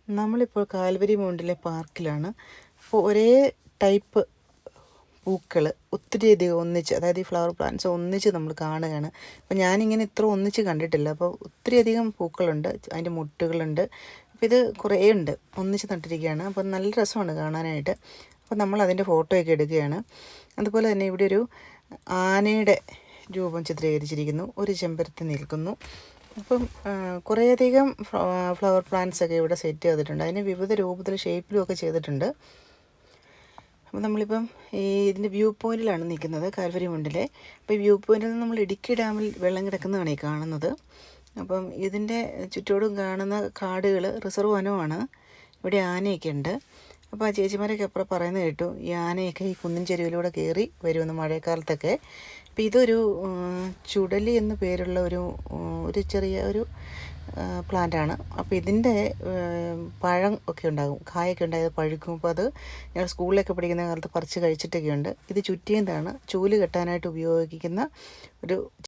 നമ്മളിപ്പോൾ കാൽവരി മൗണ്ടിലെ പാർക്കിലാണ്. അപ്പോൾ ഒരേ ടൈപ്പ് പൂക്കൾ ഒത്തിരിയധികം ഒന്നിച്ച്, അതായത് ഈ ഫ്ലവർ പ്ലാന്റ്സ് ഒന്നിച്ച് നമ്മൾ കാണുകയാണ്. അപ്പോൾ ഞാനിങ്ങനെ ഇത്ര ഒന്നിച്ച് കണ്ടിട്ടില്ല. അപ്പോൾ ഒത്തിരിയധികം പൂക്കളുണ്ട്, അതിൻ്റെ മുട്ടുകളുണ്ട്. അപ്പോൾ ഇത് കുറേ ഉണ്ട്, ഒന്നിച്ച് നട്ടിരിക്കുകയാണ്. അപ്പോൾ നല്ല രസമാണ് കാണാനായിട്ട്. അപ്പോൾ നമ്മൾ അതിൻ്റെ ഫോട്ടോയൊക്കെ എടുക്കുകയാണ്. അതുപോലെ തന്നെ ഇവിടെ ഒരു ആനയുടെ രൂപം ചിത്രീകരിച്ചിരിക്കുന്നു, ഒരു ചെമ്പരത്തി നിൽക്കുന്നു. അപ്പം കുറേയധികം ഫ്ലവർ പ്ലാന്റ്സ് ഒക്കെ ഇവിടെ സെറ്റ് ചെയ്തിട്ടുണ്ട്. അതിന് വിവിധ രൂപത്തിൽ ഷേപ്പിലും ഒക്കെ ചെയ്തിട്ടുണ്ട്. അപ്പം നമ്മളിപ്പം ഇതിൻ്റെ വ്യൂ പോയിൻറ്റിലാണ് നിൽക്കുന്നത്, കാൽവരി മൗണ്ടിലെ. അപ്പോൾ ഈ വ്യൂ പോയിൻറ്റിൽ നിന്ന് നമ്മൾ ഇടുക്കി ഡാമിൽ വെള്ളം കിടക്കുന്നതാണ് ഈ കാണുന്നത്. അപ്പം ഇതിൻ്റെ ചുറ്റോടും കാണുന്ന കാടുകൾ റിസർവ് വനമാണ്. ഇവിടെ ആനയൊക്കെ ഉണ്ട്. അപ്പോൾ ആ ചേച്ചിമാരൊക്കെ അപ്പുറം പറയുന്നത് കേട്ടു, ഈ ആനയൊക്കെ ഈ കുന്നിൻ ചെരുവിലൂടെ കയറി വരുമെന്ന് മഴക്കാലത്തൊക്കെ. അപ്പോൾ ഇതൊരു ചുടലി എന്ന് പേരുള്ള ഒരു ചെറിയ ഒരു പ്ലാന്റാണ്. അപ്പോൾ ഇതിൻ്റെ പഴം ഒക്കെ ഉണ്ടാകും, കായൊക്കെ ഉണ്ടായത് പഴുക്കും. അപ്പോൾ അത് ഞങ്ങൾ സ്കൂളിലൊക്കെ പഠിക്കുന്ന കാലത്ത് പറിച്ച് കഴിച്ചിട്ടൊക്കെയുണ്ട്. ഇത് ചുറ്റിയതാണ്, ചൂല് കെട്ടാനായിട്ട് ഉപയോഗിക്കുന്ന ഒരു